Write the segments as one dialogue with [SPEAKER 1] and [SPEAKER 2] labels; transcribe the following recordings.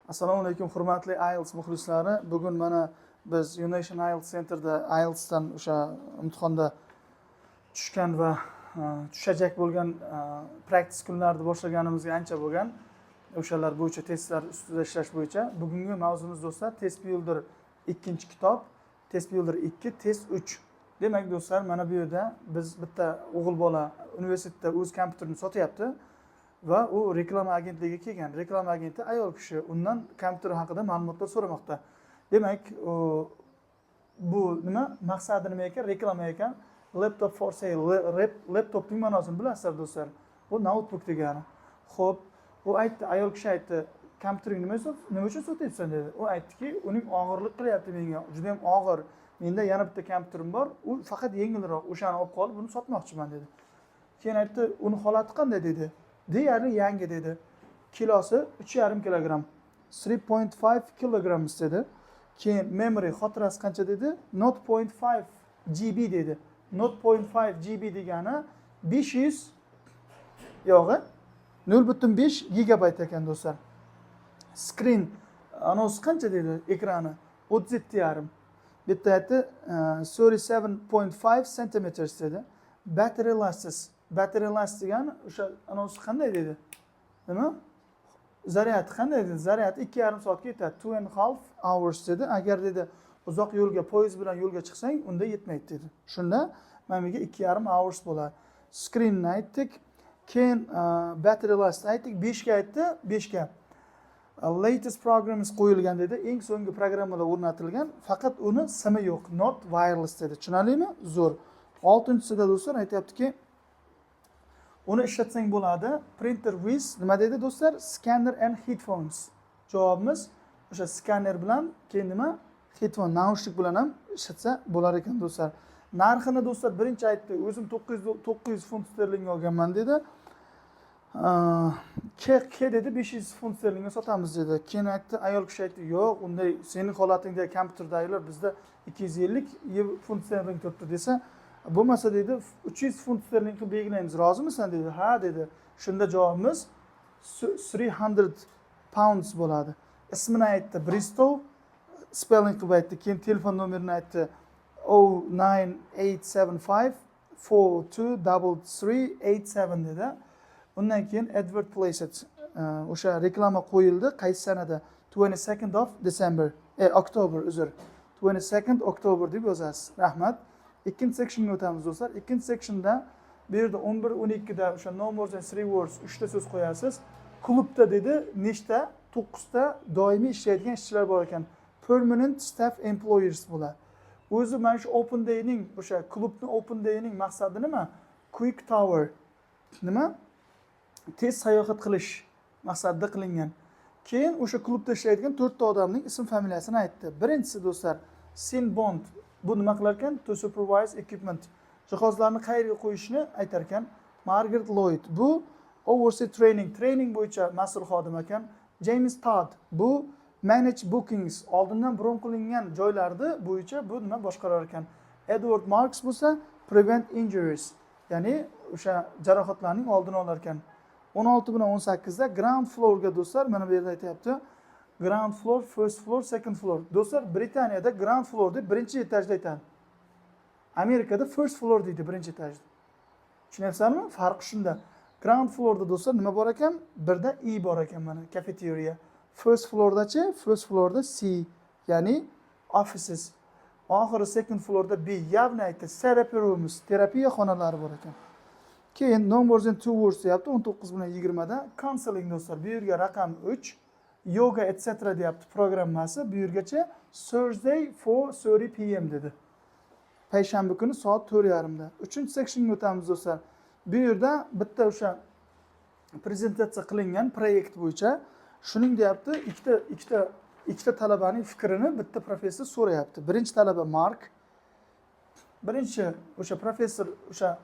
[SPEAKER 1] Assalomu alaykum hurmatli IELTS muxlislari. Bugun mana biz Unation IELTS Center'da IELTS'dan o'sha imtihonda tushgan va tushajak bo'lgan practice kunlarni boshlaganimizga ancha bo'lgan. O'shalar bo'yicha testlar ustida ishlash bo'yicha. Bugungi mavzumiz do'stlar Test Builder 2-kitob, Test Builder 2, Test 3. Demak do'stlar, mana bu yerda biz bitta o'g'il bola universitetda o'z kompyuterini sotyapti. Va u reklama agentligiga kelgan. Reklama agenti ayol kishi, undan kompyuter haqida ma'lumotlar so'ramoqda. Demak, bu nima? Maqsadi nima ekan? Reklama ekan. Laptop for sale. Laptopning ma'nosini bilasizlar do'stlar. Bu notebook degani. Xo'p, u aytdi, ayol kishi aytdi, kompyutering nima uchun sotyapsan dedi. U aytdiki, uning og'irlik qilyapti menga. Juda ham og'ir. Menda yana bitta kompyuterim bor, u faqat yengilroq. O'shani olib qolib, buni sotmoqchiman dedi. Keyin aytdi, uni holati qanday dedi. Deyarli yangi dedi. Kilosi 3,5 kilogramm. 3.5 kilogramm dedi. Keyin memory xotirasi qancha dedi? 0.5 GB dedi. 0.5 GB degani 500 yo'g'i 0.5 gigabayt ekan do'stlar. Screen anosi qancha dedi? Ekrani 37,5. Bitta aytdi 37.5 cm dedi. Battery lasting degani o'sha anosi qanday dedi? Nima? Zaryad qanday dedi? Zaryad 2,5 soatga yetadi. 2.5 hours dedi. Agar dedi uzoq yo'lga poyezd bilan yo'lga chiqsang, unda yetmaydi dedi. Shunda menga 2,5 hours bo'ladi. Screen aytdik. Keyin battery last aytdik, 5 ga aytdi, 5 ga. Latest programs qo'yilgan dedi. Eng so'nggi programmalar o'rnatilgan, faqat uni simi yo'q, not wireless dedi. Tushunarlimi? Zo'r. 6-sida do'stlar aytayaptiki, uni ishlatsang bo'ladi. Printer with nima dedi do'stlar? Scanner and headphones. Javobimiz o'sha skanner bilan, keyin nima? Headphone, naushnik bilan ham ishlatsa bo'lar ekan do'stlar. Narxini do'stlar birinchi aytdi. O'zim 900 funt sterling olganman dedi. Ke dedi 500 funt sterlingga sotamiz dedi. Keyin aytdi, ayol kishi aytdi, yo'q, unday sening holatingda kompyuterdagilar bizda 250 funt sterling turibdi desa, bo'lmasa dedi 300 funt sterling qilib belgilaymiz, rozimisan dedi. Ha dedi. Shunda javobimiz 300 pounds bo'ladi. Ismini aytdi, Bristow, spelling qilib aytdi, keyin telefon nomerini aytdi, 09875 423387 dedi. Undan keyin advert placed, o'sha reklama qo'yildi, qaysi sanada? 22nd of December, October, uzr. 22nd October deb yozasiz. Rahmat. Ikkinchi sectionga o'tamiz do'stlar. Ikkinchi sectionda bu yerda 11-12 da o'sha no more than 3 words 3 ta so'z qo'yasiz. Klubda dedi nechta? 9 ta doimiy ishlaydigan ishchilar bor ekan. Permanent staff employers bular. O'zi mana shu Open Day'ning, o'sha klubning Open Day'ning maqsadi nima? Quick Tower. Nima? Tez sayohat qilish maqsadida qilingan. Keyin o'sha klubda ishlaydigan 4 ta odamning ism familiyasini aytdi. Birinchisi do'stlar, Sin Bond. Bu nima qilar ekan? To supervise equipment. Jihozlarni qayerga qo'yishni aytar ekan. Margaret Lloyd. Bu oversee training bo'yicha mas'ul xodim ekan. James Todd. Bu manage bookings, oldindan bron qilingan joylarni bo'yicha bu nima boshqarar ekan. Edward Marks bo'lsa prevent injuries, ya'ni o'sha jarohatlarning oldini olar ekan. 16 bilan 18 da ground floorga do'stlar, mana bu yerda aytayapti. Ground floor, first floor, second floor. Do'stlar, Britaniyada ground floor deb birinchi etajda aytadi. Amerikada first floor deydi, birinchi etajda. Tushunyapsizmi? Farqi shunda. Ground floorda do'stlar nima bor ekan? Birda E bor ekan, mana cafeteria. First floordachi, first floorda C, ya'ni offices. Oxiri second floorda B, ya'ni aytdi therapy rooms, terapiya xonalari bor ekan. Keyin no more than 2 words deyapti 19 bilan 20 da. Counseling do'stlar, bu yerga raqam 3, yoga etc. deyapti programmasi, bu yergacha Thursday 4:30 PM dedi. Payshanba kuni soat 4:30 da. 3-sectionga o'tamiz do'stlar. Bu yerda bitta o'sha prezentatsiya qilingan proyekt bo'yicha shuning deyapti, ikkita talabaning fikrini bitta professor so'rayapti. Birinchi talaba Mark. Birinchi o'sha professor o'sha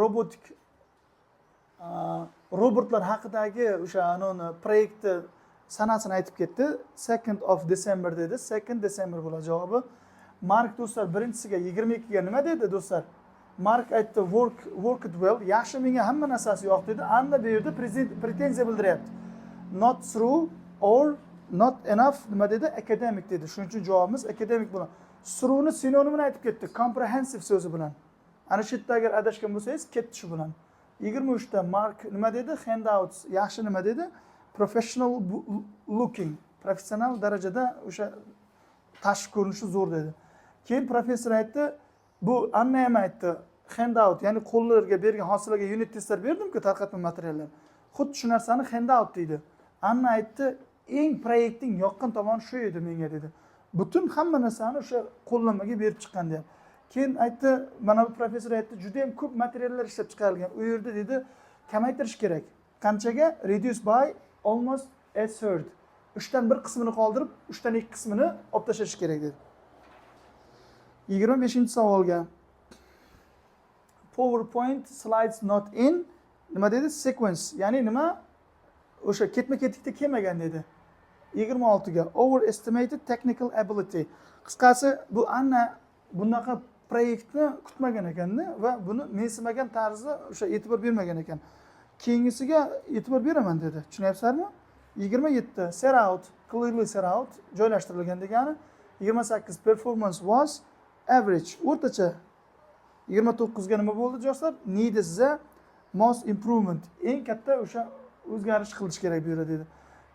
[SPEAKER 1] robotik robotlar haqidagi o'sha proyektni sanasini aytib ketdi. 2nd of December dedi. 2nd December bo'ladi javobi. Mark do'stlar birinchisiga 22 ga nima dedi do'stlar? Mark aytdi work it well. Yaxshi, menga hamma narsasi yo'q dedi. Anda bu yerda pretenziya bildiryapti. Not through or not enough nima dedi? Academic dedi. Shuning uchun javobimiz academic bilan. Suruvni sinonimini aytib ketdi. Comprehensive so'zi bilan. Ana shu yerda agar adashgan bo'lsangiz, ketdi shu bilan. 23 ta Mark nima dedi? Handouts yaxshi nima dedi? Professional looking. Professional darajada o'sha tashqi ko'rinishi zo'r dedi. Keyin professor aytdi, bu Anna ham aytdi, handout, ya'ni qo'llarga bergan hosillarga unit testlar berdim-ku, tarqatma materiallar. Xuddi shu narsani handout deydi. Anna aytdi, eng proyektning yoqqan tomoni shu edi menga dedi. Butun hamma narsani o'sha qo'llanmaga berib chiqqan deyapti. Keyin aytdi, mana bu professor aytdi, juda ham ko'p materiallar ishlab chiqarilgan. U yerda dedi, kamaytirish kerak. Qanchaga? Reduce by almost a third. 3dan 1 qismini qoldirib, 3dan 2 qismini olib tashlash kerak dedi. 25-savolga. PowerPoint slides not in nima dedi? Sequence. Ya'ni nima? O'sha ketma-ketlikda kelmagan dedi. 26ga. Overestimated technical ability. Qisqasi bu Anna bunaqa proyektni kutmagan ekanda va buni mensimagan tarzda o'sha e'tibor bermagan ekan. Keyingisiga e'tibor beraman dedi. Tushunyapsizlarmi? 27 set out, clearly set out joylashtirilgan degani. 28 performance was average, o'rtacha. 29ga nima bo'ldi do'stlar? Needs the most improvement. Eng katta o'sha o'zgarish qilish kerak bu yerda dedi.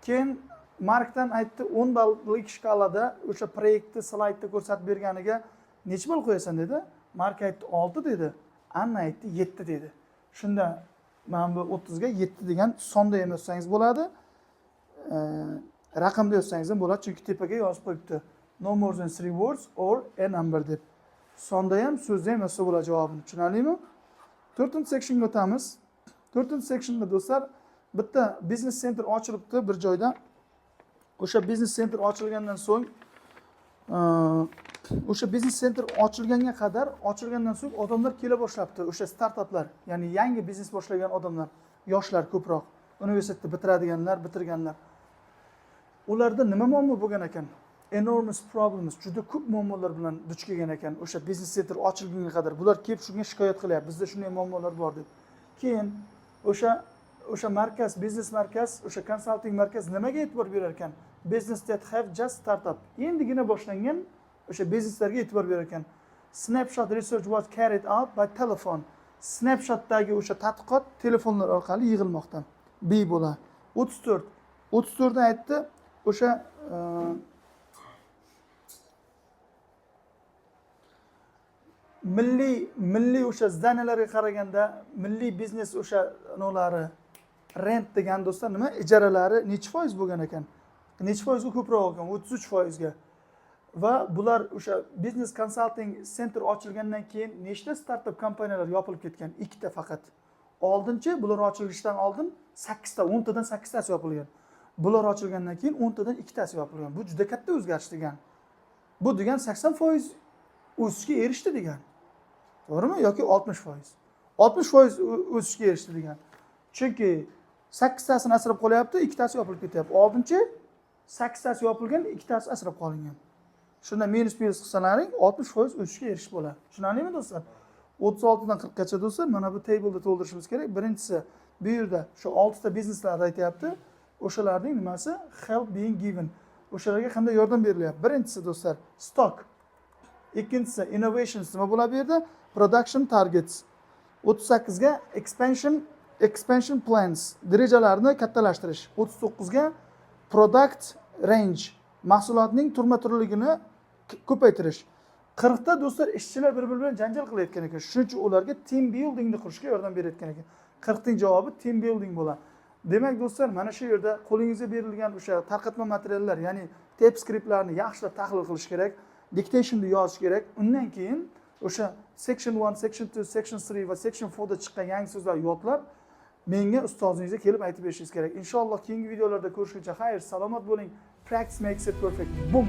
[SPEAKER 1] Keyin Markdan aytdi, 10 ballik shkalada o'sha proyektni slaydda ko'rsatib berganiga necha ball qo'yasan dedi. Mark aytdi 6 dedi. Anna aytdi 7 dedi. Shunda mana bu 30ga 7 degan sonda ham yozsangiz bo'ladi. Raqamda yozsangiz ham bo'ladi, chunki tepaga yozib qo'yibdi. No more than 3 words or a number deb. Sonda ham, so'zda ham yozsa bo'ladi javobini. Tushunarlimi? 4-sectionga o'tamiz. 4-sectionda do'stlar, bitta business center ochilibdi bir joyda. O'sha business center ochilgandan so'ng o'sha business center ochilgandan so'ng odamlar kela boshlabdi, o'sha startaplar, ya'ni yangi biznes boshlagan odamlar, yoshlar ko'proq, universitetni bitirganlar. Ularda nima muammo bo'lgan ekan? Enormous problems, juda ko'p muammolar bilan duch kelgan ekan o'sha business center ochilgunga qadar. Bular kelib shunga shikoyat qilyapti, bizda shunday muammolar bor deb. Keyin o'sha markaz, biznes markaz, o'sha consulting markaz nimaga e'tibor berar ekan? Business that have just startup. Endigina boshlangan o'sha bizneslarga e'tibor berar ekan. Snapshot research was carried out by telephone. Snapshotdagi o'sha tadqiqot telefonlar orqali yig'ilmoqda. B bo'la. 34 aytdi, o'sha milliy o'sha zdaniyalarga qaraganda milliy biznes o'sha nolari rent degan do'stlar nima? Ijaralari necha foiz bo'lgan ekan? Necha foizga ko'proq ekan? 33%ga. Va bular o'sha business consulting center ochilgandan keyin nechta startup kompaniyalar yopilib ketgan? 2 ta faqat. Oldinchi bular ochilishidan oldin 8 ta, 10 tadan 8 tasi yopilgan. Bular ochilgandan keyin 10 tadan 2 tasi yopilgan. Bu juda katta o'zgarish degan. Bu degan 80% o'sishga erishdi degan. To'g'rimi? Yoki 60%. 60% o'sishga erishdi degan. Chunki 8 tasini asrab qolyapti, 2 tasi yopilib ketyapti. Oldinchi 8 tasi yopilgan, 2 tasi asrab qolingan. Shunda minus qilsalaring 60% o'sishga erishib bo'ladi. Tushunarlimi do'stlar? 36 dan 40 gacha do'stlar, mana bu tableda to'ldirishimiz kerak. Birinchisi bu yerda shu 6 ta bizneslarni aytyapti. O'shalarning nimasi? Help being given. O'shalarga qanday yordam berilyapti? Birinchisi do'stlar, stock. Ikkinchisi innovations nima bo'ladi bu yerda? Production targets. 38 ga expansion plans, rejalarni kattalashtirish. 39 ga product range, mahsulotning turma-turligini ko'paytirish. 40 ta do'stlar ishchilar bir-biri bilan janjal qilayotgan ekan. Shuning uchun ularga team buildingni qurishga yordam berayotgan ekan. 40 ning javobi team building bo'ladi. Demak do'stlar, mana shu yerda qo'lingizga berilgan o'sha tarqatma materiallar, ya'ni TypeScriptlarni yaxshilab tahlil qilish kerak, dictation'ni yozish kerak. Undan keyin o'sha section 1, section 2, section 3 va section 4 da chiqqan yangi so'zlar yodlab menga ustozingizga kelib aytib berishingiz kerak. Inshaalloh keyingi videolarda ko'rishguncha xayr, salomat bo'ling. Practice makes it perfect. Boom.